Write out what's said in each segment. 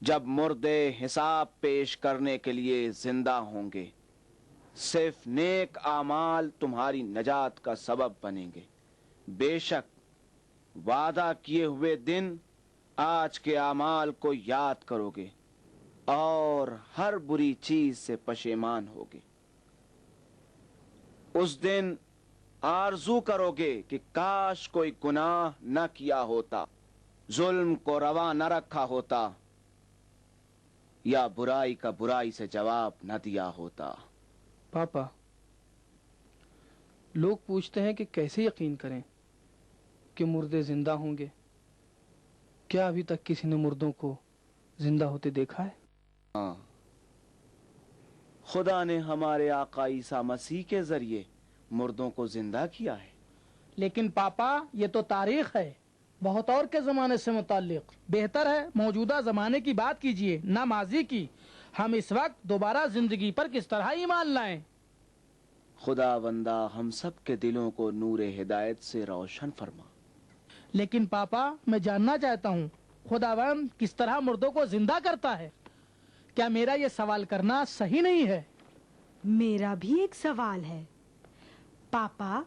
جب مردے حساب پیش کرنے کے لیے زندہ ہوں گے، صرف نیک اعمال تمہاری نجات کا سبب بنیں گے۔ بے شک وعدہ کیے ہوئے دن آج کے اعمال کو یاد کرو گے اور ہر بری چیز سے پشیمان ہوگے۔ اس دن آرزو کرو گے کہ کاش کوئی گناہ نہ کیا ہوتا، ظلم کو روا نہ رکھا ہوتا، یا برائی کا برائی سے جواب نہ دیا ہوتا۔ پاپا، لوگ پوچھتے ہیں کہ کیسے یقین کریں کہ مردے زندہ ہوں گے؟ کیا ابھی تک کسی نے مردوں کو زندہ ہوتے دیکھا ہے؟ ہاں، خدا نے ہمارے آقا عیسیٰ مسیح کے ذریعے مردوں کو زندہ کیا ہے۔ لیکن پاپا، یہ تو تاریخ ہے، بہت اور کے زمانے سے متعلق۔ بہتر ہے موجودہ زمانے کی بات کیجئے، نہ ماضی کی۔ ہم اس وقت دوبارہ زندگی پر کس طرح ایمان لائیں؟ خدا بندہ ہم سب کے دلوں کو نور ہدایت سے روشن فرما۔ لیکن پاپا، میں جاننا چاہتا ہوں خداوند کس طرح مردوں کو زندہ کرتا ہے؟ کیا میرا یہ سوال کرنا صحیح نہیں ہے؟ میرا بھی ایک سوال ہے پاپا،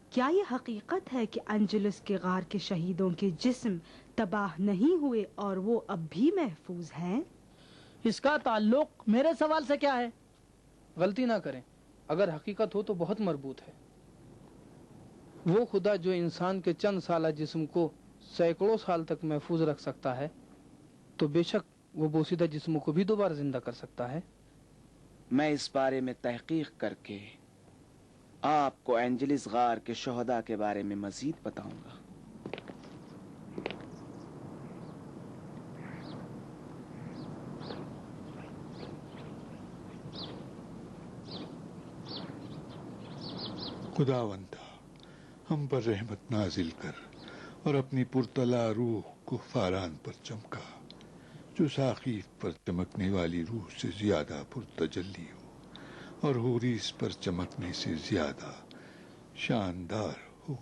کیا یہ حقیقت ہے کہ انجلس کے غار کے شہیدوں کے جسم تباہ نہیں ہوئے اور وہ اب بھی محفوظ ہیں؟ اس کا تعلق میرے سوال سے کیا ہے؟ غلطی نہ کریں، اگر حقیقت ہو تو بہت مربوط ہے۔ وہ خدا جو انسان کے چند سالہ جسم کو سینکڑوں سال تک محفوظ رکھ سکتا ہے، تو بے شک وہ بوسیدہ جسموں کو بھی دوبارہ زندہ کر سکتا ہے۔ میں اس بارے میں تحقیق کر کے آپ کو اینجلس غار کے شہداء کے بارے میں مزید بتاؤں گا۔ خداوندہ، ہم پر رحمت نازل کر اور اپنی پرطلا روح کو فاران پر چمکا، جو ساقیف پر چمکنے والی روح سے زیادہ پرتجلی ہو اور حوریس پر چمکنے سے زیادہ شاندار ہو۔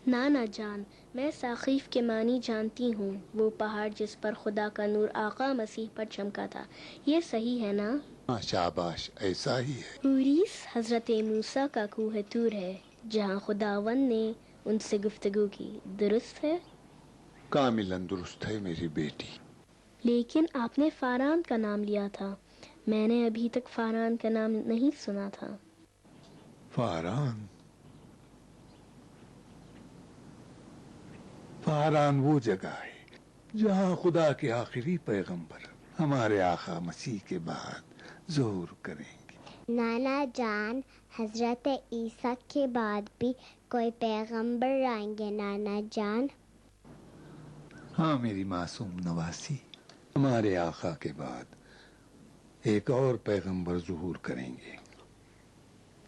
نانا جان، میں ساقیف کے معنی جانتی ہوں، وہ پہاڑ جس پر خدا کا نور آقا مسیح پر چمکا تھا۔ یہ صحیح ہے نا؟ ہاں، شاباش، ایسا ہی ہے۔ حوریس حضرت موسیٰ کا کوہ طور ہے، جہاں خداوند نے ان سے گفتگو کی، درست ہے؟ کاملاً درست ہے میری بیٹی۔ لیکن آپ نے فاران کا نام لیا تھا، میں نے ابھی تک فاران کا نام نہیں سنا تھا۔ فاران وہ جگہ ہے جہاں خدا کے آخری پیغمبر ہمارے آقا مسیح کے بعد ظہور کریں گے۔ نانا جان، حضرت عیسیٰ کے بعد بھی کوئی پیغمبر آئیں گے نانا جان؟ ہاں میری معصوم نواسی، ہمارے آقا کے بعد ایک اور پیغمبر ظہور کریں گے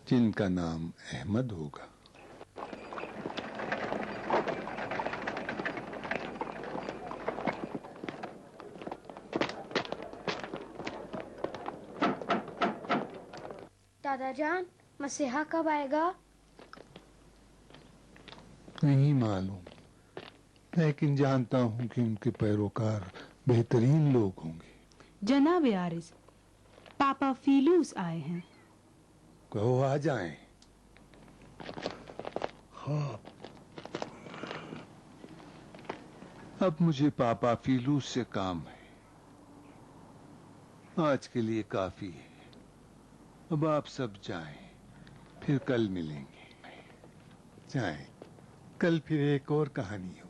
جن کا نام احمد ہوگا۔ دادا جان، مسیحا کب آئے گا؟ نہیں معلوم، لیکن جانتا ہوں کہ ان کے پیروکار بہترین لوگ ہوں گے۔ جناب عارض، پاپا فیلوس آئے ہیں۔ کہو آ جائیں۔ ہاں، اب مجھے پاپا فیلوس سے کام ہے، آج کے لیے کافی ہے۔ اب آپ سب جائیں، پھر کل ملیں گے۔ جائیں، کل پھر ایک اور کہانی ہوگی۔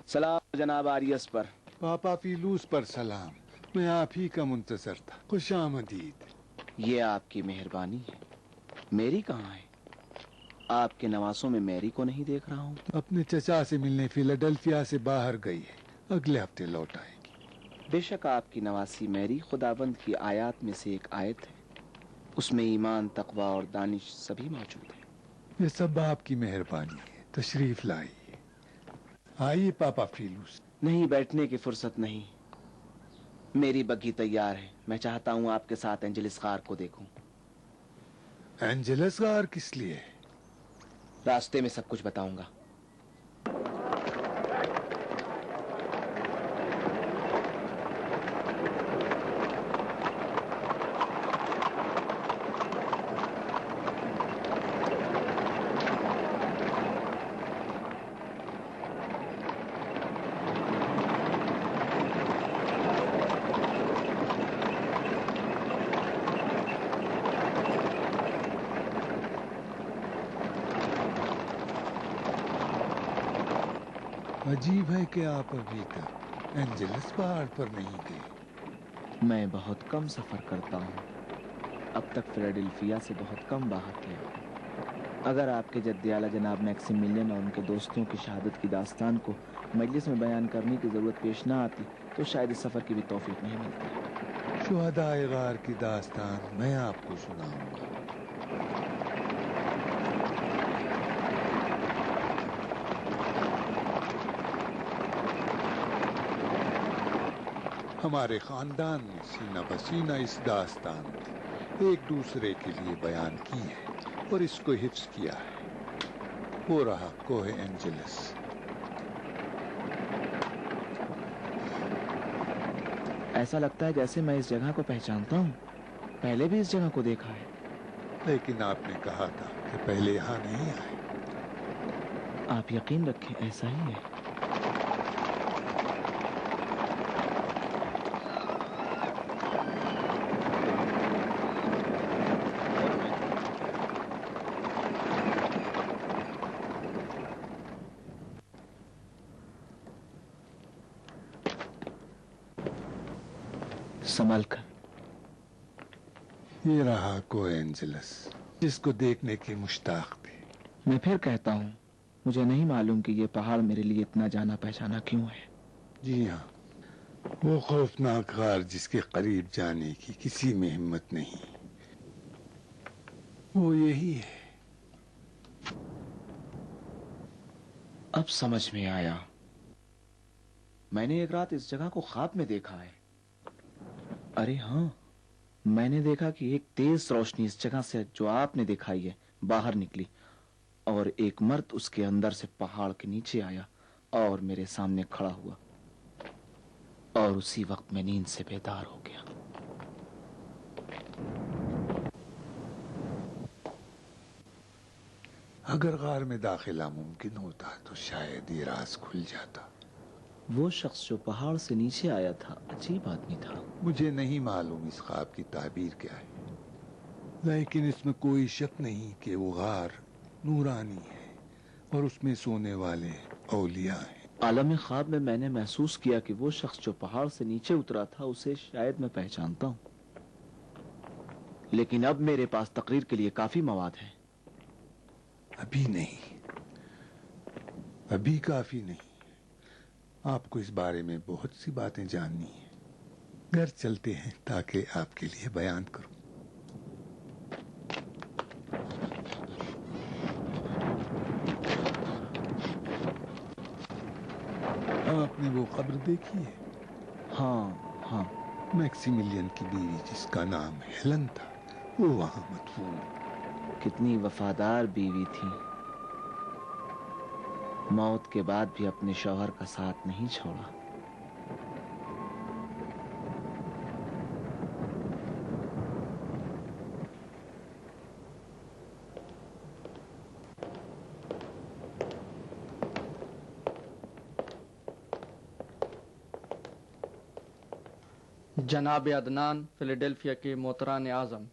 سلام جناب آریس پر۔ پاپا فیلوس پر سلام، میں آپ ہی کا منتظر تھا۔ خوش آمدید۔ یہ آپ کی مہربانی ہے۔ میری کہاں ہے؟ آپ کے نواسوں میں میری کو نہیں دیکھ رہا ہوں۔ اپنے چچا سے ملنے فیلاڈلفیا سے باہر گئی ہے، اگلے ہفتے لوٹ آئے گی۔ بے شک آپ کی نواسی میری خداوند کی آیات میں سے ایک آیت ہے، اس میں ایمان، تقوی اور دانش سبھی موجود ہے۔ یہ سب آپ کی مہربانی ہے۔ تشریف لائیے۔ آئیے پاپا فیلوس۔ نہیں، بیٹھنے کی فرصت نہیں، میری بگھی تیار ہے. میں چاہتا ہوں آپ کے ساتھ اینجلس غار کو دیکھوں. اینجلس غار کس لیے؟ راستے میں سب کچھ بتاؤں گا. عجیب ہے کہ آپ ابھی تک اینجلس پہاڑ پر نہیں گئے. میں بہت کم سفر کرتا ہوں. اب تک فیلاڈیلفیا سے بہت کم باہر کیا. اگر آپ کے جد اعلیٰ جناب میکسیملین اور ان کے دوستوں کی شہادت کی داستان کو مجلس میں بیان کرنے کی ضرورت پیش نہ آتی تو شاید اس سفر کی بھی توفیق نہیں ملتی. شہدائے غار کی داستان میں آپ کو سناؤں گا. ہمارے خاندان نے سینہ بسینہ اس داستان کو ایک دوسرے کے لیے بیان کی ہے اور اس کو حفظ کیا ہے. وہ رہا کوہ اینجلس. ایسا لگتا ہے جیسے میں اس جگہ کو پہچانتا ہوں. پہلے بھی اس جگہ کو دیکھا ہے. لیکن آپ نے کہا تھا کہ پہلے یہاں نہیں آئے. آپ یقین رکھیں ایسا ہی ہے. سنبھل کر. یہ رہا کوہ اینجلس جس کو دیکھنے کے مشتاق تھے. میں پھر کہتا ہوں مجھے نہیں معلوم کہ یہ پہاڑ میرے لیے اتنا جانا پہچانا کیوں ہے. جی ہاں، وہ خوفناک غار جس کے قریب جانے کی کسی میں ہمت نہیں، وہ یہی ہے. اب سمجھ میں آیا. میں نے ایک رات اس جگہ کو خواب میں دیکھا ہے. ارے ہاں، میں نے دیکھا کہ ایک تیز روشنی اس جگہ سے جو آپ نے دکھائی ہے باہر نکلی اور ایک مرد اس کے اندر سے پہاڑ کے نیچے آیا اور میرے سامنے کھڑا ہوا اور اسی وقت میں نیند سے بیدار ہو گیا. اگر غار میں داخلہ ممکن ہوتا تو شاید یہ راز کھل جاتا. وہ شخص جو پہاڑ سے نیچے آیا تھا عجیب آدمی تھا. مجھے نہیں معلوم اس خواب کی تعبیر کیا ہے، لیکن اس میں کوئی شک نہیں کہ وہ غار نورانی ہے اور اس میں سونے والے اولیاء ہیں. عالم خواب میں نے محسوس کیا کہ وہ شخص جو پہاڑ سے نیچے اترا تھا اسے شاید میں پہچانتا ہوں، لیکن اب میرے پاس تقریر کے لیے کافی مواد ہے. ابھی نہیں، ابھی کافی نہیں. آپ کو اس بارے میں بہت سی باتیں جاننی ہیں. گھر چلتے ہیں تاکہ آپ کے لیے بیان کروں. آپ نے وہ قبر دیکھی ہے؟ ہاں ہاں. میکسیملین کی بیوی جس کا نام ہیلن تھا وہ وہاں مدفون. کتنی وفادار بیوی تھی. موت کے بعد بھی اپنے شوہر کا ساتھ نہیں چھوڑا. جناب عدنان فیلاڈیلفیا کے محترم اعظم،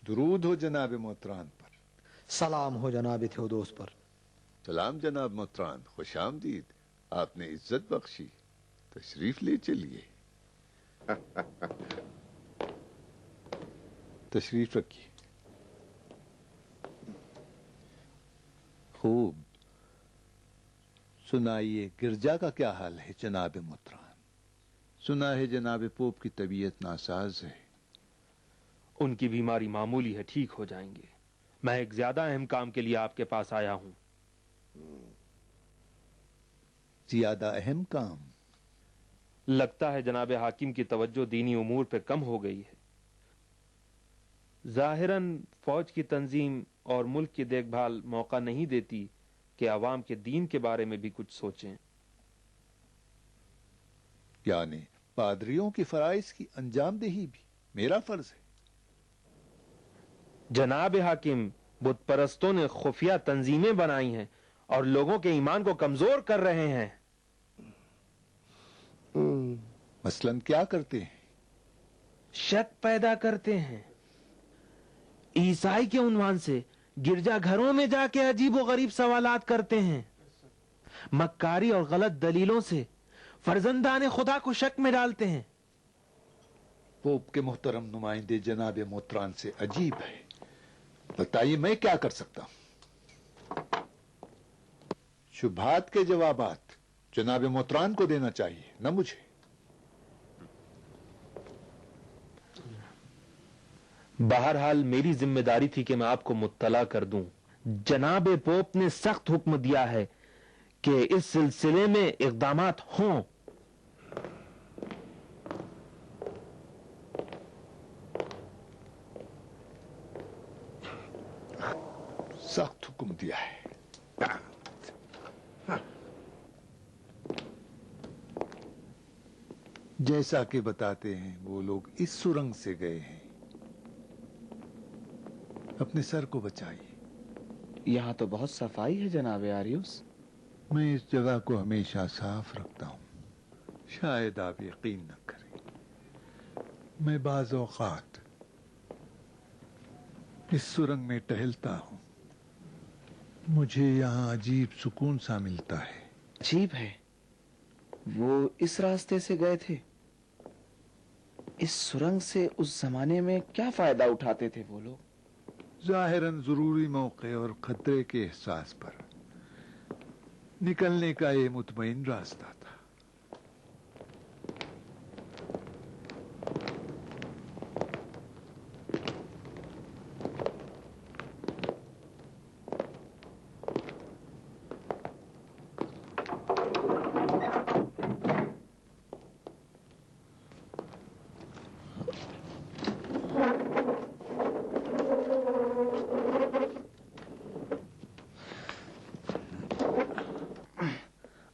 درود ہو جناب محترم پر. سلام ہو جناب تھیودوس پر. سلام جناب محترم، خوش آمدید. آپ نے عزت بخشی. تشریف لے چلیے. تشریف رکھیے. خوب. سنائیے گرجا کا کیا حال ہے جناب محترم؟ سنا ہے جناب پوپ کی طبیعت ناساز ہے. ان کی بیماری معمولی ہے، ٹھیک ہو جائیں گے. میں ایک زیادہ اہم کام کے لیے آپ کے پاس آیا ہوں. زیادہ اہم کام؟ لگتا ہے جناب حاکم کی توجہ دینی امور پہ کم ہو گئی ہے. ظاہراً فوج کی تنظیم اور ملک کی دیکھ بھال موقع نہیں دیتی کہ عوام کے دین کے بارے میں بھی کچھ سوچیں. یعنی پادریوں کی فرائض کی انجام دہی بھی میرا فرض ہے؟ جناب حاکم، بت پرستوں نے خفیہ تنظیمیں بنائی ہیں اور لوگوں کے ایمان کو کمزور کر رہے ہیں. مثلاً کیا کرتے ہیں؟ شک پیدا کرتے ہیں. عیسائی کے عنوان سے گرجا گھروں میں جا کے عجیب و غریب سوالات کرتے ہیں. مکاری اور غلط دلیلوں سے فرزندان خدا کو شک میں ڈالتے ہیں. پوپ کے محترم نمائندے جناب محتران سے عجیب ہے. بتائیے میں کیا کر سکتا ہوں؟ شبہات کے جوابات جناب محتران کو دینا چاہیے، نہ مجھے. بہرحال میری ذمہ داری تھی کہ میں آپ کو مطلع کر دوں. جناب پوپ نے سخت حکم دیا ہے کہ اس سلسلے میں اقدامات ہوں. سخت حکم دیا ہے. جیسا کہ بتاتے ہیں وہ لوگ اس سرنگ سے گئے ہیں. اپنے سر کو بچائیے. یہاں تو بہت صفائی ہے جناب آریوس. میں اس جگہ کو ہمیشہ صاف رکھتا ہوں. شاید آپ یقین نہ کریں، میں بعض اوقات اس سرنگ میں ٹہلتا ہوں. مجھے یہاں عجیب سکون سا ملتا ہے. عجیب ہے، وہ اس راستے سے گئے تھے. اس سرنگ سے اس زمانے میں کیا فائدہ اٹھاتے تھے وہ لوگ؟ ظاہراً ضروری موقع اور خطرے کے احساس پر نکلنے کا یہ مطمئن راستہ تھا.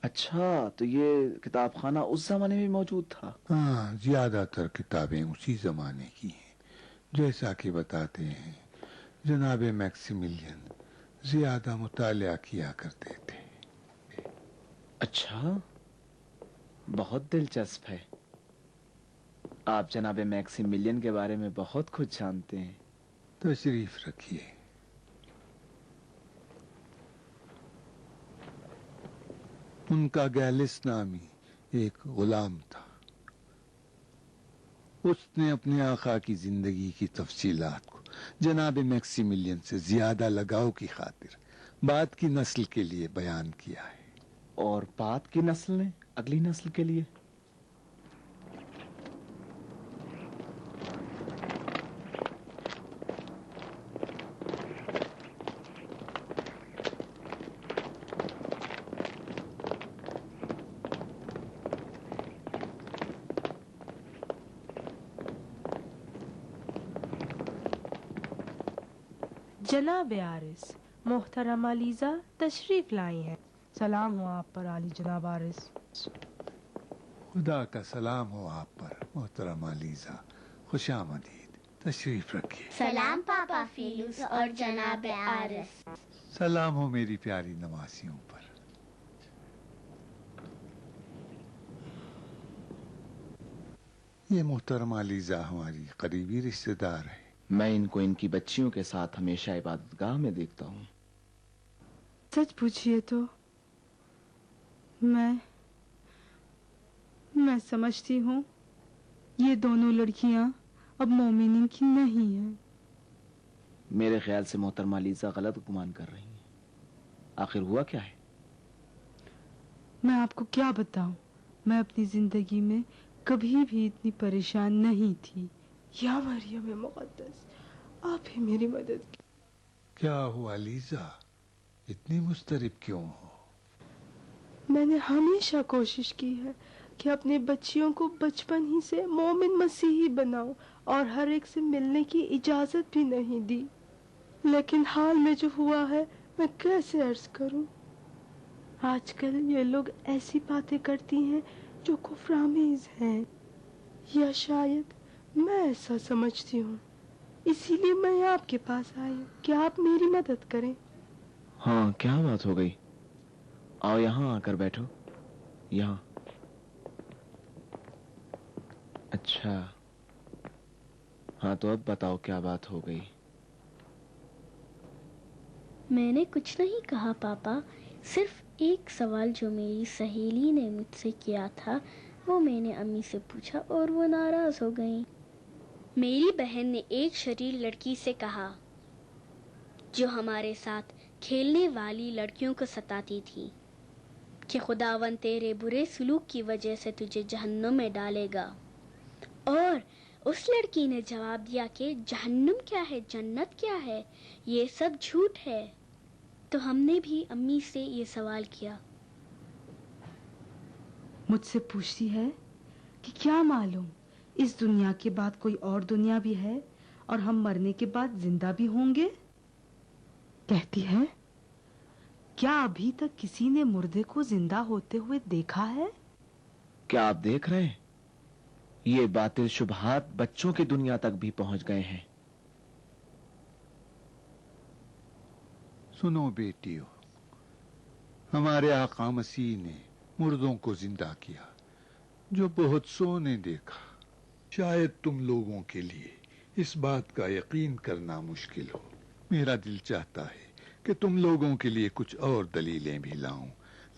اچھا، تو یہ کتاب خانہ اس زمانے میں موجود تھا؟ ہاں، زیادہ تر کتابیں اسی زمانے کی ہیں. جیسا کہ بتاتے ہیں جناب میکسیملین زیادہ مطالعہ کیا کرتے تھے. اچھا، بہت دلچسپ ہے. آپ جناب میکسیملین کے بارے میں بہت کچھ جانتے ہیں. تشریف رکھیے. ان کا گیلس نامی ایک غلام تھا. اس نے اپنے آقا کی زندگی کی تفصیلات کو جناب میکسیملین سے زیادہ لگاؤ کی خاطر بعد کی نسل کے لیے بیان کیا ہے. اور بعد کی نسل نے اگلی نسل کے لیے؟ جناب عارس، محترمہ لیزا تشریف لائی ہیں. سلام ہو آپ پر عالی جناب عارس. خدا کا سلام ہو آپ پر محترمہ لیزا. خوش آمدید. تشریف رکھیے. سلام پاپا فیلوس اور جناب عارس. سلام ہو میری پیاری نواسیوں پر. یہ محترمہ لیزا ہماری قریبی رشتہ دار ہے. میں ان کو ان کی بچیوں کے ساتھ ہمیشہ عبادت گاہ میں دیکھتا ہوں. سچ پوچھئے تو میں سمجھتی ہوں یہ دونوں لڑکیاں اب مومنین کی نہیں ہیں. میرے خیال سے محترمہ لیزا غلط گمان کر رہی ہیں. آخر ہوا کیا ہے؟ میں آپ کو کیا بتاؤں، میں اپنی زندگی میں کبھی بھی اتنی پریشان نہیں تھی. یا مریم مقدس، آپ ہی میری مدد کی۔ کیا ہوا لیزا، اتنی مضطرب کیوں ہو؟ میں نے ہمیشہ کوشش کی ہے کہ اپنے بچیوں کو بچپن ہی سے مومن مسیحی بناؤں اور ہر ایک سے ملنے کی اجازت بھی نہیں دی، لیکن حال میں جو ہوا ہے میں کیسے عرض کروں؟ آج کل یہ لوگ ایسی باتیں کرتی ہیں جو کفرآمیز ہیں، یا شاید میں ایسا سمجھتی ہوں، اسی لیے میں آپ کے پاس آئی ہوں کہ آپ میری مدد کریں۔ ہاں، کیا بات ہو گئی؟ آؤ یہاں آ کر بیٹھو، یہاں۔ اچھا، ہاں تو اب بتاؤ کیا بات ہو گئی؟ میں نے کچھ نہیں کہا پاپا، صرف ایک سوال جو میری سہیلی نے مجھ سے کیا تھا وہ میں نے امی سے پوچھا اور وہ ناراض ہو گئیں۔ میری بہن نے ایک شریر لڑکی سے کہا جو ہمارے ساتھ کھیلنے والی لڑکیوں کو ستاتی تھی کہ خداوند تیرے برے سلوک کی وجہ سے تجھے جہنم میں ڈالے گا، اور اس لڑکی نے جواب دیا کہ جہنم کیا ہے، جنت کیا ہے، یہ سب جھوٹ ہے۔ تو ہم نے بھی امی سے یہ سوال کیا۔ مجھ سے پوچھتی ہے کہ کیا معلوم اس دنیا کے بعد کوئی اور دنیا بھی ہے اور ہم مرنے کے بعد زندہ بھی ہوں گے؟ کہتی ہے کیا ابھی تک کسی نے مردے کو زندہ ہوتے ہوئے دیکھا ہے؟ کیا آپ دیکھ رہے ہیں؟ یہ باطل شبہات بچوں کی دنیا تک بھی پہنچ گئے ہیں۔ سنو بیٹیو، ہمارے آقا مسیح نے مردوں کو زندہ کیا، جو بہت سو نے دیکھا۔ شاید تم لوگوں کے لیے اس بات کا یقین کرنا مشکل ہو۔ میرا دل چاہتا ہے کہ تم لوگوں کے لیے کچھ اور دلیلیں بھی لاؤں،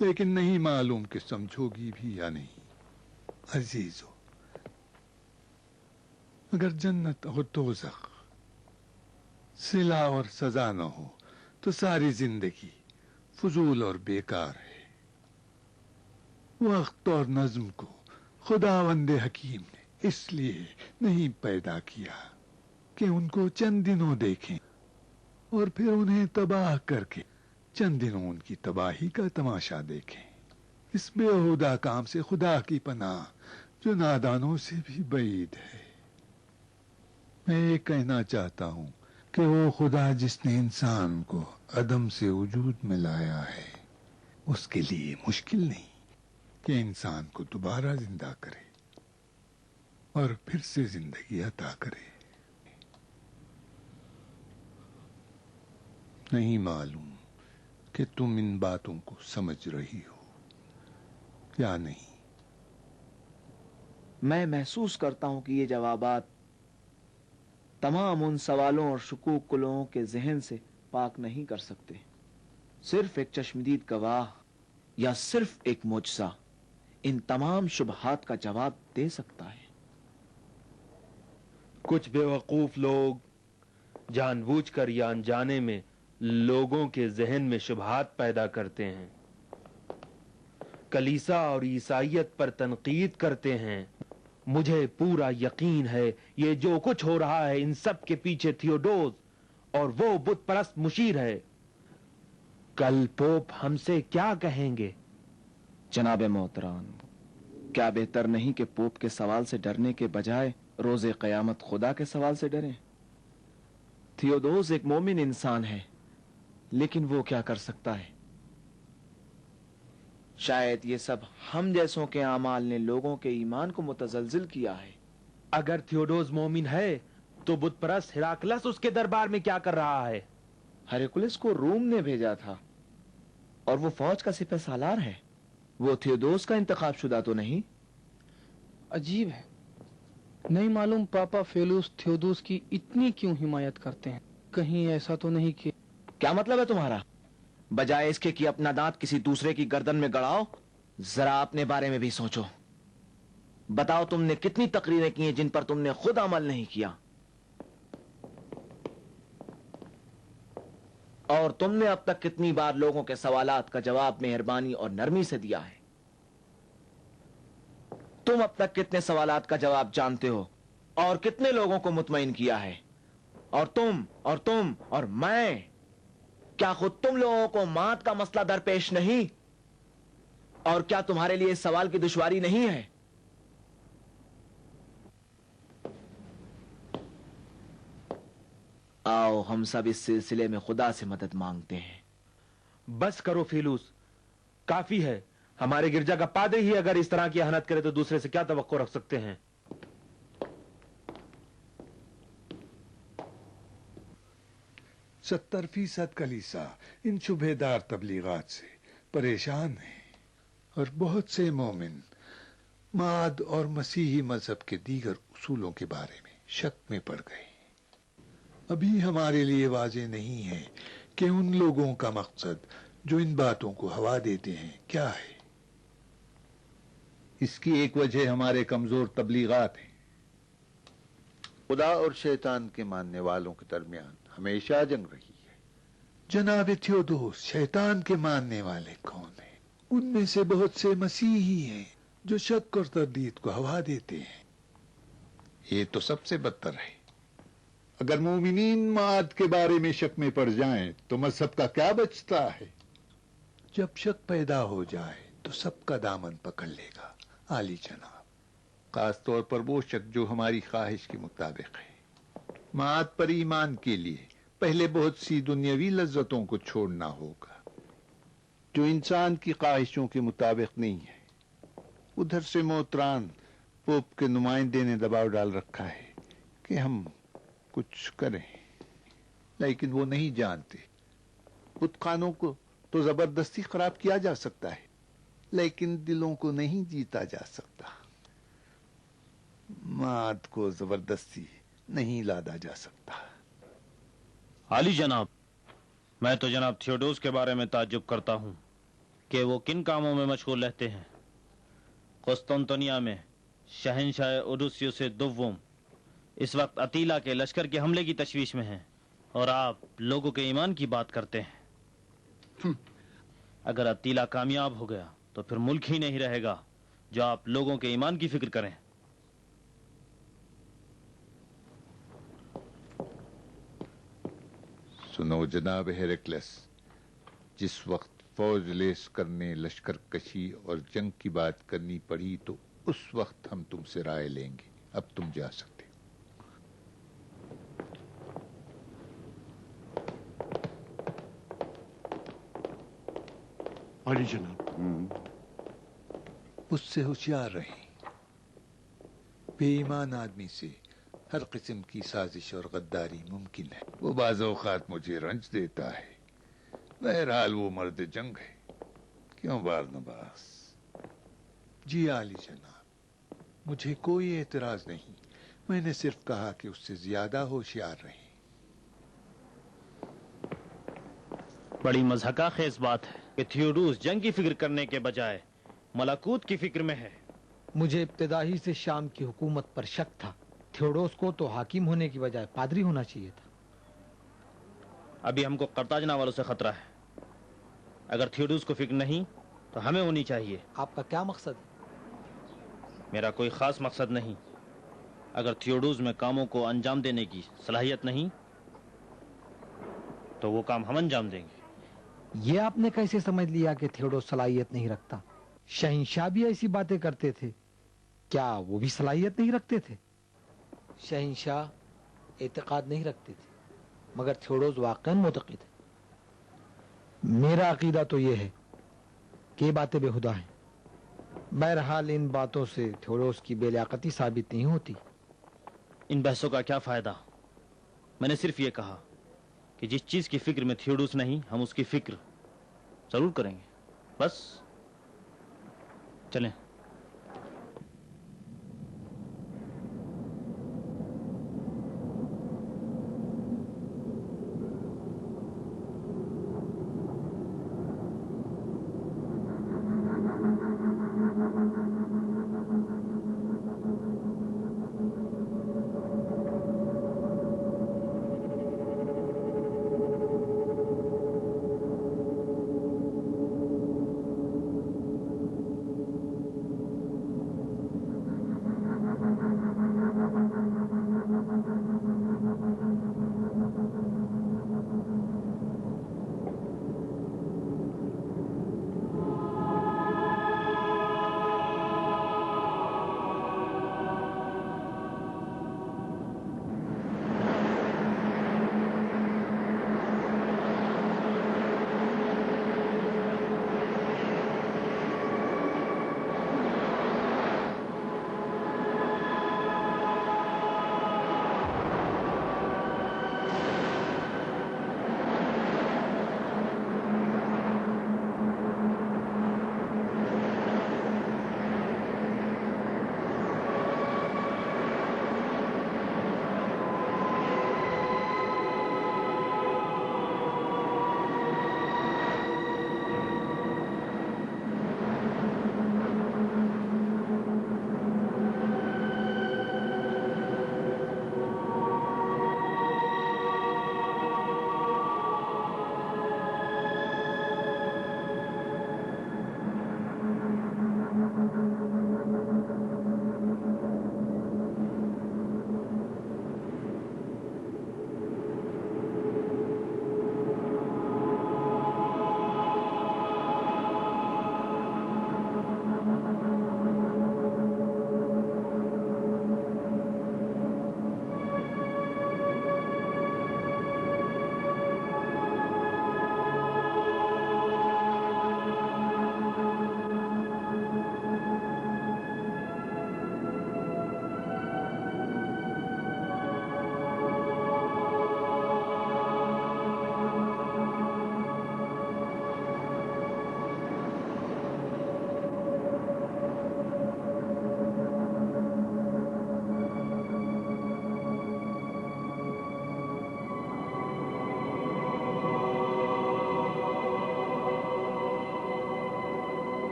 لیکن نہیں معلوم کہ سمجھو گی بھی یا نہیں۔ عزیزو، اگر جنت اور دوزخ صلہ اور سزا نہ ہو تو ساری زندگی فضول اور بیکار ہے۔ وقت اور نظم کو خداوند حکیم نے اس لیے نہیں پیدا کیا کہ ان کو چند دنوں دیکھیں اور پھر انہیں تباہ کر کے چند دنوں ان کی تباہی کا تماشا دیکھیں۔ اس بےہودہ کام سے خدا کی پناہ، جو نادانوں سے بھی بعید ہے۔ میں یہ کہنا چاہتا ہوں کہ وہ خدا جس نے انسان کو عدم سے وجود میں لایا ہے، اس کے لیے مشکل نہیں کہ انسان کو دوبارہ زندہ کرے اور پھر سے زندگی عطا کرے۔ نہیں معلوم کہ تم ان باتوں کو سمجھ رہی ہو یا نہیں۔ میں محسوس کرتا ہوں کہ یہ جوابات تمام ان سوالوں اور شکوک کو لوگوں کے ذہن سے پاک نہیں کر سکتے۔ صرف ایک چشمدید گواہ یا صرف ایک معجزہ ان تمام شبہات کا جواب دے سکتا ہے۔ کچھ بے وقوف لوگ جان بوجھ کر یا انجانے میں لوگوں کے ذہن میں شبہات پیدا کرتے ہیں، کلیسا اور عیسائیت پر تنقید کرتے ہیں۔ مجھے پورا یقین ہے یہ جو کچھ ہو رہا ہے ان سب کے پیچھے تھیوڈوس اور وہ بت پرست مشیر ہے۔ کل پوپ ہم سے کیا کہیں گے؟ جناب محترم، کیا بہتر نہیں کہ پوپ کے سوال سے ڈرنے کے بجائے روز قیامت خدا کے سوال سے ڈریں؟ تھیوڈوس ایک مومن انسان ہے، لیکن وہ کیا کر سکتا ہے؟ شاید یہ سب ہم جیسوں کے اعمال نے لوگوں کے ایمان کو متزلزل کیا ہے۔ اگر تھیوڈوس مومن ہے تو بت پرست ہراکلس اس کے دربار میں کیا کر رہا ہے؟ ہرکلس کو روم نے بھیجا تھا اور وہ فوج کا سپہ سالار ہے۔ وہ تھیوڈوس کا انتخاب شدہ تو نہیں؟ عجیب ہے، نہیں معلوم پاپا فیلوس تھیودوس کی اتنی کیوں حمایت کرتے ہیں۔ کہیں ایسا تو نہیں کہ… کیا مطلب ہے تمہارا؟ بجائے اس کے کہ اپنا دانت کسی دوسرے کی گردن میں گڑاؤ، ذرا اپنے بارے میں بھی سوچو۔ بتاؤ تم نے کتنی تقریریں کی ہیں جن پر تم نے خود عمل نہیں کیا، اور تم نے اب تک کتنی بار لوگوں کے سوالات کا جواب مہربانی اور نرمی سے دیا ہے۔ تم اب تک کتنے سوالات کا جواب جانتے ہو اور کتنے لوگوں کو مطمئن کیا ہے؟ اور تم اور میں، کیا خود تم لوگوں کو مات کا مسئلہ درپیش نہیں؟ اور کیا تمہارے لیے اس سوال کی دشواری نہیں ہے؟ آؤ ہم سب اس سلسلے میں خدا سے مدد مانگتے ہیں۔ بس کرو فیلوس، کافی ہے۔ ہمارے گرجا کا پادری ہی اگر اس طرح کی اہانت کرے تو دوسرے سے کیا توقع رکھ سکتے ہیں؟ 70% کلیسا ان شبہ دار تبلیغات سے پریشان ہیں، اور بہت سے مومن معاد اور مسیحی مذہب کے دیگر اصولوں کے بارے میں شک میں پڑ گئے۔ ابھی ہمارے لیے واضح نہیں ہے کہ ان لوگوں کا مقصد جو ان باتوں کو ہوا دیتے ہیں کیا ہے۔ اس کی ایک وجہ ہمارے کمزور تبلیغات ہیں۔ خدا اور شیطان کے ماننے والوں کے درمیان ہمیشہ جنگ رہی ہے۔ جناب تھیودوس، شیطان کے ماننے والے کون ہیں؟ ان میں سے بہت سے مسیحی ہیں جو شک اور تردید کو ہوا دیتے ہیں۔ یہ تو سب سے بدتر ہے۔ اگر مومنین معاد کے بارے میں شک میں پڑ جائیں تو مذہب کا کیا بچتا ہے؟ جب شک پیدا ہو جائے تو سب کا دامن پکڑ لے گا عالی جناب، خاص طور پر وہ شک جو ہماری خواہش کے مطابق ہے۔ معاد پر ایمان کے لیے پہلے بہت سی دنیاوی لذتوں کو چھوڑنا ہوگا جو انسان کی خواہشوں کے مطابق نہیں ہے۔ ادھر سے محترم پوپ کے نمائندے نے دباؤ ڈال رکھا ہے کہ ہم کچھ کریں، لیکن وہ نہیں جانتے بت خانوں کو تو زبردستی خراب کیا جا سکتا ہے، لیکن دلوں کو نہیں جیتا جا سکتا۔ مات کو زبردستی نہیں لادا جا سکتا۔ عالی جناب، میں تو جناب تھیوڈوس کے بارے میں تعجب کرتا ہوں کہ وہ کن کاموں میں مشغول رہتے ہیں۔ قسطنطنیہ میں شہنشاہ اوڈوسیوس دوم اس وقت اتیلا کے لشکر کے حملے کی تشویش میں ہیں، اور آپ لوگوں کے ایمان کی بات کرتے ہیں۔ اگر اتیلا کامیاب ہو گیا تو پھر ملک ہی نہیں رہے گا جو آپ لوگوں کے ایمان کی فکر کریں۔ سنو جناب ہیرکلس، جس وقت فوج لیس کرنے، لشکر کشی اور جنگ کی بات کرنی پڑی تو اس وقت ہم تم سے رائے لیں گے۔ اب تم جا سکتے۔ عالی جناب، اس سے ہوشیار رہیں۔ بے ایمان آدمی سے ہر قسم کی سازش اور غداری ممکن ہے۔ وہ بعض اوقات مجھے رنج دیتا ہے، بہرحال وہ مرد جنگ ہے، کیوں بارنباس؟ جی عالی جناب، مجھے کوئی اعتراض نہیں، میں نے صرف کہا کہ اس سے زیادہ ہوشیار رہیں۔ بڑی مضحکہ خیز بات ہے کہ تھیوڈوس جنگ کی فکر کرنے کے بجائے ملکوت کی فکر میں ہے۔ مجھے ابتدا ہی سے شام کی حکومت پر شک تھا۔ تھیوڈوس کو تو حاکم ہونے کی بجائے پادری ہونا چاہیے تھا۔ ابھی ہم کو قرطاجنہ والوں سے خطرہ ہے۔ اگر تھیوڈوس کو فکر نہیں تو ہمیں ہونی چاہیے۔ آپ کا کیا مقصد ہے؟ میرا کوئی خاص مقصد نہیں۔ اگر تھیوڈوس میں کاموں کو انجام دینے کی صلاحیت نہیں تو وہ کام ہم انجام دیں گے۔ یہ آپ نے کیسے سمجھ لیا کہ تھیوڈوس صلاحیت نہیں رکھتا؟ شہنشاہ بھی ایسی باتیں کرتے تھے، کیا وہ بھی صلاحیت نہیں رکھتے تھے؟ شہنشاہ اعتقاد نہیں رکھتے تھے، مگر تھیوڈوس واقعاً معتقد ہے۔ میرا عقیدہ تو یہ ہے کہ یہ باتیں بےہودہ ہیں۔ بہرحال ان باتوں سے تھیوڈوس کی بے لیاقتی ثابت نہیں ہوتی۔ ان بحثوں کا کیا فائدہ؟ میں نے صرف یہ کہا کہ جس چیز کی فکر میں تھیوڈوس نہیں، ہم اس کی فکر ضرور کریں گے۔ بس چلیں۔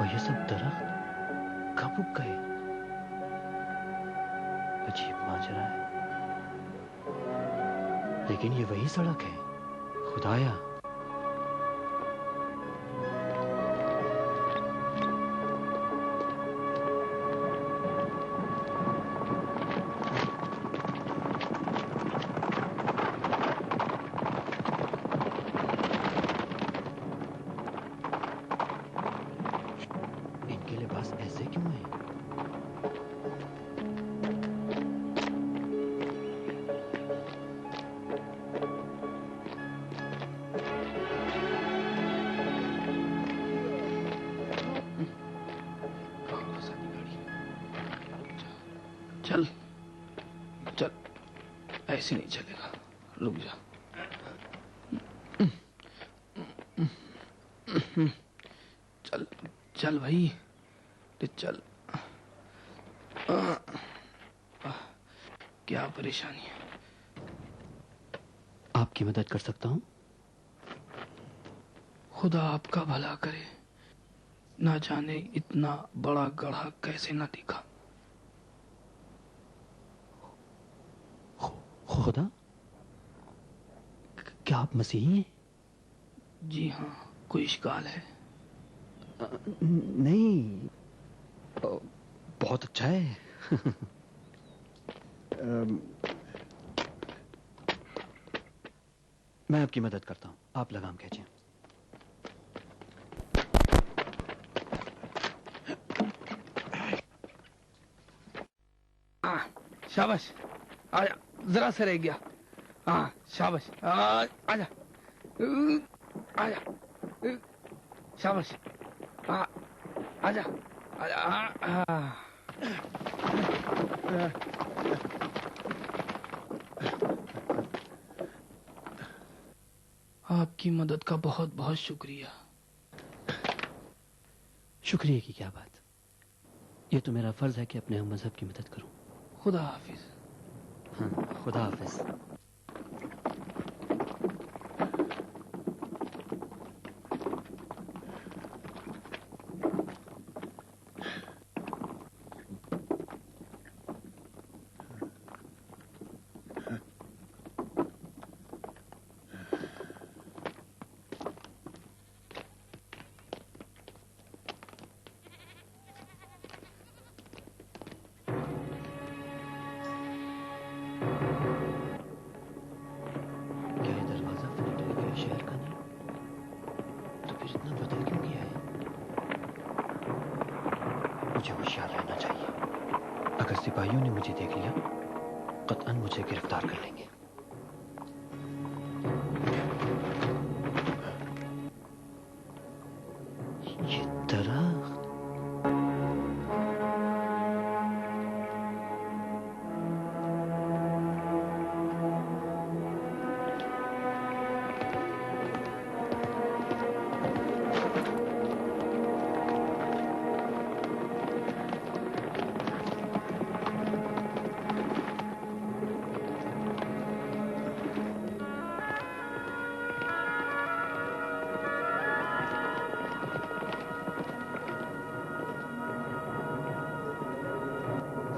اور یہ سب درخت کب اگ گئے؟ عجیب ماجرا ہے، لیکن یہ وہی سڑک ہے خدایا۔ ان کے لباس ایسے کیوں ہیں؟ چل چل، ایسے نہیں چلے گا، رک جا۔ چل چل بھائی، چل۔ کیا پریشانی ہے؟ آپ کی مدد کر سکتا ہوں؟ خدا آپ کا بھلا کرے، نہ جانے اتنا بڑا گڑھا کیسے نہ دکھا۔ خدا؟ کیا آپ مسیحی ہیں؟ جی ہاں، کوئی اشکال ہے؟ نہیں، بہت اچھا ہے۔ میں آپ کی مدد کرتا ہوں، آپ لگام کھینچیں۔ شاباش، آجا، ذرا سے رہ گیا۔ ہاں شاباش، آجا آجا، شاباش، آجا آجا۔ آپ کی مدد کا بہت بہت شکریہ۔ شکریہ کی کیا بات، یہ تو میرا فرض ہے کہ اپنے ہم مذہب کی مدد کروں۔ خدا حافظ۔ ہاں، خدا حافظ۔ مجھے ہوشیار رہنا چاہیے، اگر سپاہیوں نے مجھے دیکھ لیا قطعاً مجھے گرفتار کر لیں گے۔ یہ درخت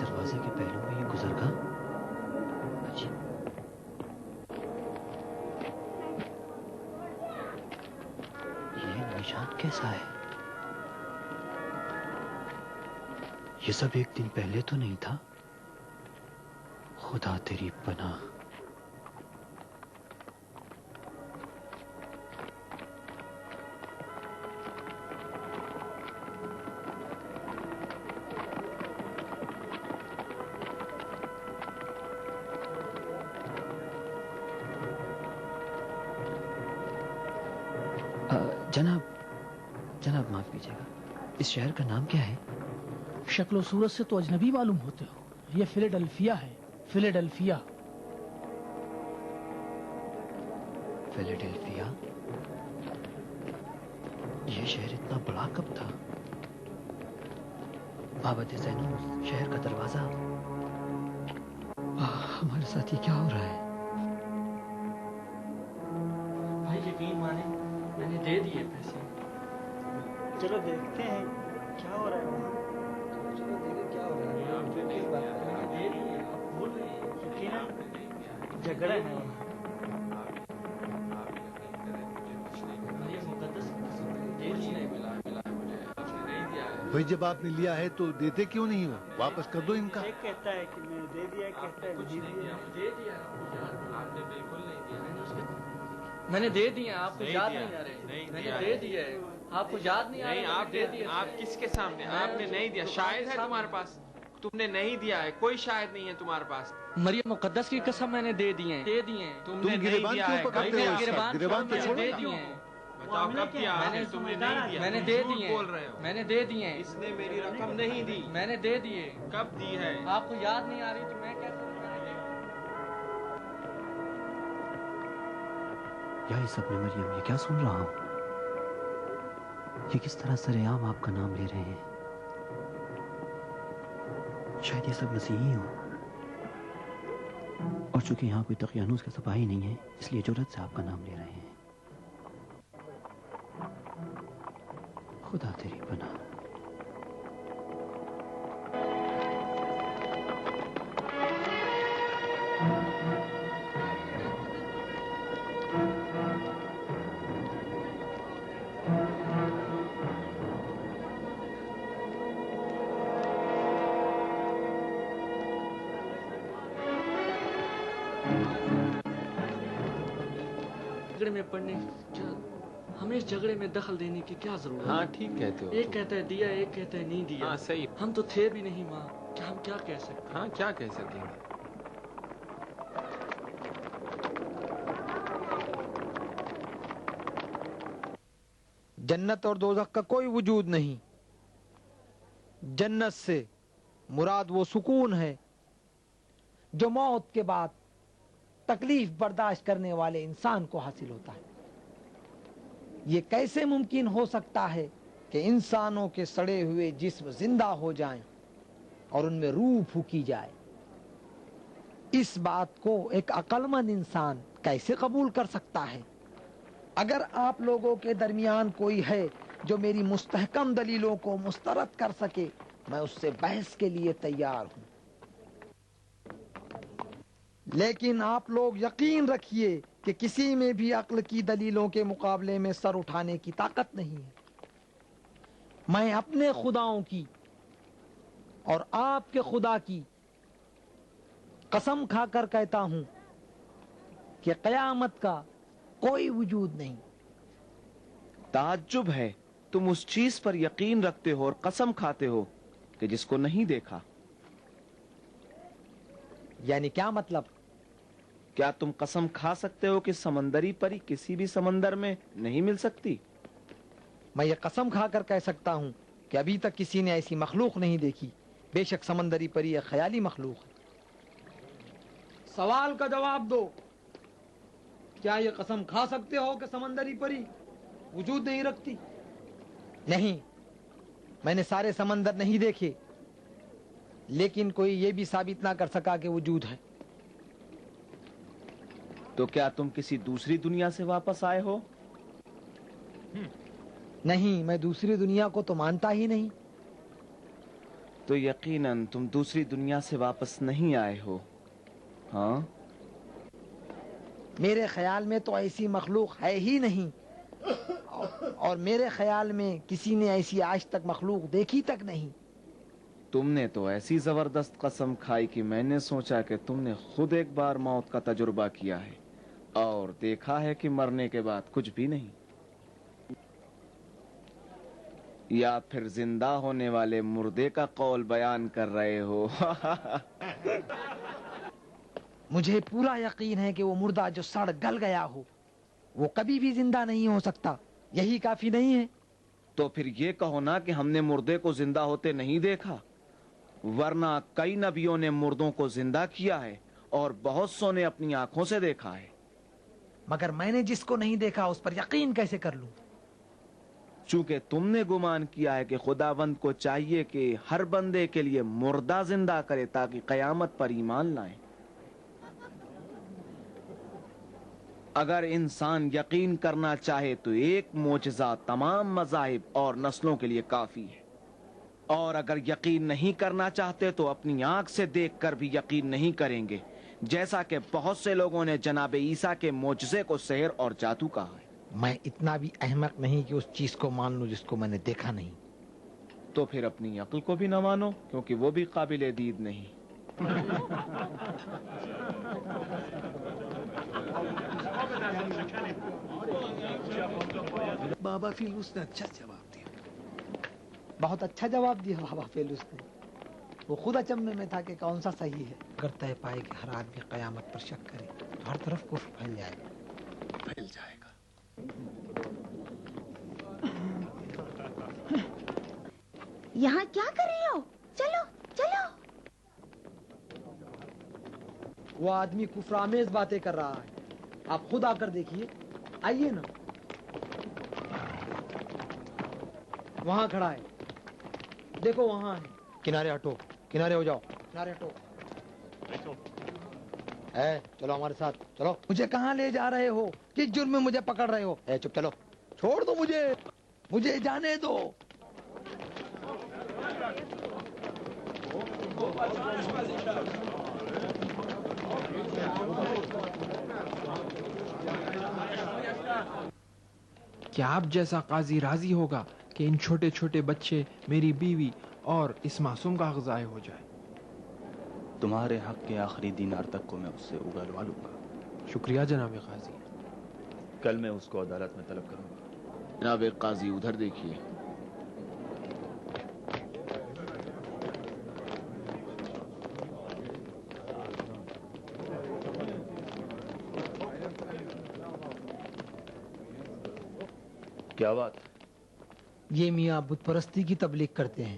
دروازے کے پہلو میں یہ گزر گا۔ یہ نشان کیسا ہے؟ یہ سب ایک دن پہلے تو نہیں تھا؟ خدا تیری پناہ۔ جناب معاف کیجیے گا، اس شہر کا نام کیا ہے؟ شکل و صورت سے تو اجنبی معلوم ہوتے ہو، یہ فیلاڈلفیا ہے، فیلاڈلفیا۔ فیلاڈلفیا؟ یہ شہر اتنا بڑا کب تھا؟ معبد زینوس، شہر کا دروازہ۔ ہمارے ساتھ یہ کیا ہو رہا ہے؟ بھائی یقین مانے، میں نے دے دیے پیسے، چلو دیکھتے ہیں کیا ہو رہا ہے؟ جھگڑا ہے بھائی جب آپ نے لیا ہے تو دیتے کیوں نہیں ہو؟ واپس کر دو ان کا. ایک کہتا ہے کہ میں دے دیا، کہتا ہے نہیں دیا. میں نے دے دیا، آپ کو یاد نہیں آ رہے. میں نے دے دیا ہے، آپ کو یاد نہیں آ رہا. آپ کس کے سامنے؟ آپ نے نہیں دیا. شاہد ہے تمہارے پاس؟ تم نے نہیں دیا ہے. کوئی شاہد نہیں ہے تمہارے پاس. مریم مقدس کی قسم میں نے دے دیے. تم نے نہیں دیا ہے. گریبان تو دے دیے. بتاؤ کب دیا؟ تم نے نہیں دیا. میں نے دے دیے. بول رہے ہو؟ میں نے دے دیے. اس نے میری رقم نہیں دی. میں نے دے دیے. کب دی ہے؟ آپ کو یاد نہیں آ رہی تو میں کیسے؟ یا اس اپنے مریم، یہ کیا سن رہا ہوں؟ یہ کس طرح سر عام آپ کا نام لے رہے ہیں؟ شاید یہ سب مسیحی ہوں، اور چونکہ یہاں کوئی تقیانوس کا سپاہی نہیں ہے اس لیے جرأت سے آپ کا نام لے رہے ہیں. خدا تیری پناہ. جھگڑے میں پڑنے، ہمیں اس جھگڑے میں دخل دینے کی کیا ضرورت ہے؟ ہاں ٹھیک کہتے ہو. ایک کہتا ہے دیا، ایک کہتا ہے نہیں دیا. ہاں صحیح. ہم تو تھے بھی نہیں ماں، کیا ہم کیا کہہ سکتے؟ ہاں کیا کہہ سکیں گے. جنت اور دوزخ کا کوئی وجود نہیں. جنت سے مراد وہ سکون ہے جو موت کے بعد تکلیف برداشت کرنے والے انسان کو حاصل ہوتا ہے. یہ کیسے ممکن ہو سکتا ہے کہ انسانوں کے سڑے ہوئے جسم زندہ ہو جائیں اور ان میں روح پھونکی جائے؟ اس بات کو ایک عقل مند انسان کیسے قبول کر سکتا ہے؟ اگر آپ لوگوں کے درمیان کوئی ہے جو میری مستحکم دلیلوں کو مسترد کر سکے، میں اس سے بحث کے لیے تیار ہوں. لیکن آپ لوگ یقین رکھیے کہ کسی میں بھی عقل کی دلیلوں کے مقابلے میں سر اٹھانے کی طاقت نہیں ہے. میں اپنے خداؤں کی اور آپ کے خدا کی قسم کھا کر کہتا ہوں کہ قیامت کا کوئی وجود نہیں. تعجب ہے تم اس چیز پر یقین رکھتے ہو اور قسم کھاتے ہو کہ جس کو نہیں دیکھا. یعنی کیا مطلب؟ کیا تم قسم کھا سکتے ہو کہ سمندری پری کسی بھی سمندر میں نہیں مل سکتی؟ میں یہ قسم کھا کر کہہ سکتا ہوں کہ ابھی تک کسی نے ایسی مخلوق نہیں دیکھی. بے شک سمندری پری ایک خیالی مخلوق ہے. سوال کا جواب دو. کیا یہ قسم کھا سکتے ہو کہ سمندری پری وجود نہیں رکھتی؟ نہیں، میں نے سارے سمندر نہیں دیکھے، لیکن کوئی یہ بھی ثابت نہ کر سکا کہ وجود ہے. تو کیا تم کسی دوسری دنیا سے واپس آئے ہو؟ نہیں، میں دوسری دنیا کو تو مانتا ہی نہیں. تو یقیناً تم دوسری دنیا سے واپس نہیں آئے ہو. ہاں، میرے خیال میں تو ایسی مخلوق ہے ہی نہیں، اور میرے خیال میں کسی نے ایسی آج تک مخلوق دیکھی تک نہیں. تم نے تو ایسی زبردست قسم کھائی کہ میں نے سوچا کہ تم نے خود ایک بار موت کا تجربہ کیا ہے اور دیکھا ہے کہ مرنے کے بعد کچھ بھی نہیں. یا پھر زندہ ہونے والے مردے کا قول بیان کر رہے ہو؟ مجھے پورا یقین ہے کہ وہ مردہ جو سڑ گل گیا ہو وہ کبھی بھی زندہ نہیں ہو سکتا. یہی کافی نہیں ہے؟ تو پھر یہ کہو نا کہ ہم نے مردے کو زندہ ہوتے نہیں دیکھا، ورنہ کئی نبیوں نے مردوں کو زندہ کیا ہے اور بہت سو نے اپنی آنکھوں سے دیکھا ہے. مگر میں نے جس کو نہیں دیکھا اس پر یقین کیسے کر لوں؟ چونکہ تم نے گمان کیا ہے کہ خداوند کو چاہیے کہ ہر بندے کے لیے مردہ زندہ کرے تاکہ قیامت پر ایمان لائیں. اگر انسان یقین کرنا چاہے تو ایک معجزہ تمام مذاہب اور نسلوں کے لیے کافی ہے. اور اگر یقین نہیں کرنا چاہتے تو اپنی آنکھ سے دیکھ کر بھی یقین نہیں کریں گے، جیسا کہ بہت سے لوگوں نے جناب عیسیٰ کے معجزے کو سحر اور جادو کہا ہے۔ میں اتنا بھی احمق نہیں کہ اس چیز کو مان لوں جس کو میں نے دیکھا نہیں۔ تو پھر اپنی عقل کو بھی نہ مانو، کیونکہ وہ بھی قابل دید نہیں۔ بابا فیلوس نے اچھا جواب دیا، بہت اچھا جواب دیا بابا فیلوس نے۔ وہ خود اچنبے میں تھا کہ کون سا صحیح ہے۔ اگر طے پائے کہ ہر آدمی قیامت پر شک کرے تو ہر طرف کفر پھیل جائے گا۔ یہاں کیا کر رہے ہو؟ چلو چلو۔ وہ آدمی کفرآمیز باتیں کر رہا ہے، آپ خود آ کر دیکھیے، آئیے نا۔ وہاں کھڑا ہے، دیکھو وہاں ہے۔ کنارے ہٹو، کنارے ہو جاؤ، کنارے ہٹو۔ چلو ہمارے ساتھ چلو۔ مجھے کہاں لے جا رہے ہو؟ کس جرم میں مجھے پکڑ رہے ہو؟ چپ چلو، چھوڑ دو مجھے جانے دو۔ کیا آپ جیسا قاضی راضی ہوگا کہ ان چھوٹے چھوٹے بچے، میری بیوی اور اس معصوم کا حق ضائع ہو جائے؟ تمہارے حق کے آخری دینار تک کو میں اس سے اگلوا لوں گا۔ شکریہ جناب قاضی۔ کل میں اس کو عدالت میں طلب کروں گا۔ جناب قاضی ادھر دیکھیے۔ کیا بات؟ یہ میاں بت پرستی کی تبلیغ کرتے ہیں۔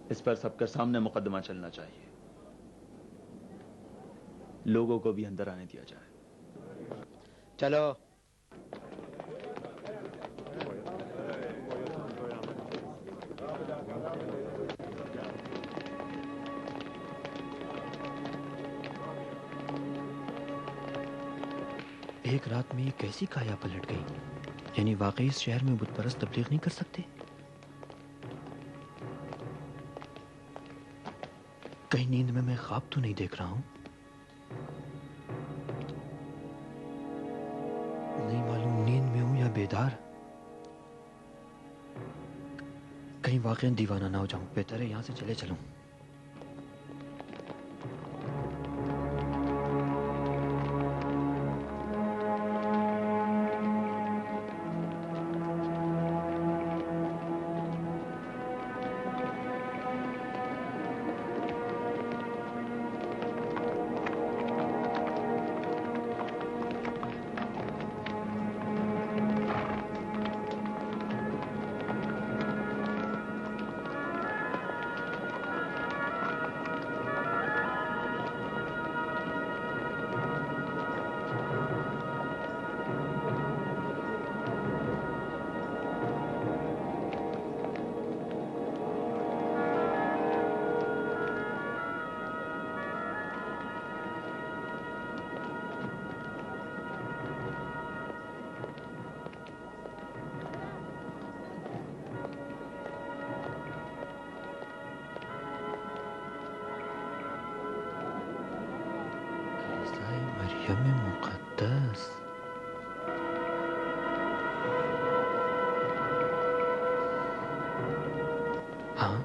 اس پر سب کے سامنے مقدمہ چلنا چاہیے، لوگوں کو بھی اندر آنے دیا جائے۔ چلو۔ ایک رات میں یہ کیسی کایا پلٹ گئی؟ یعنی واقعی اس شہر میں بت پرست تبلیغ نہیں کر سکتے؟ کہیں نیند میں خواب تو نہیں دیکھ رہا ہوں؟ نہیں معلوم نیند میں ہوں یا بیدار۔ کہیں واقعی دیوانہ نہ ہو جاؤں، بہتر ہے یہاں سے چلے چلوں۔ مریم مقدس، ہاں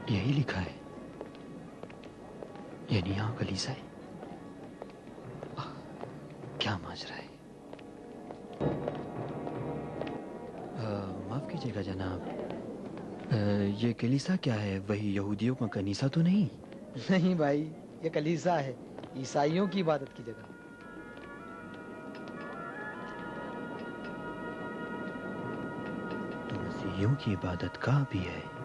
یہی لکھا ہے، یعنی یہاں کلیسا ہے۔ کیا ماجرا ہے؟ معاف کیجیے گا جناب، یہ کلیسا کیا ہے؟ وہی یہودیوں کا کنیسہ تو نہیں؟ نہیں بھائی، یہ کلیسا ہے، عیسائیوں کی عبادت کی جگہ۔ تو مسیحیوں کی عبادت گاہ بھی ہے۔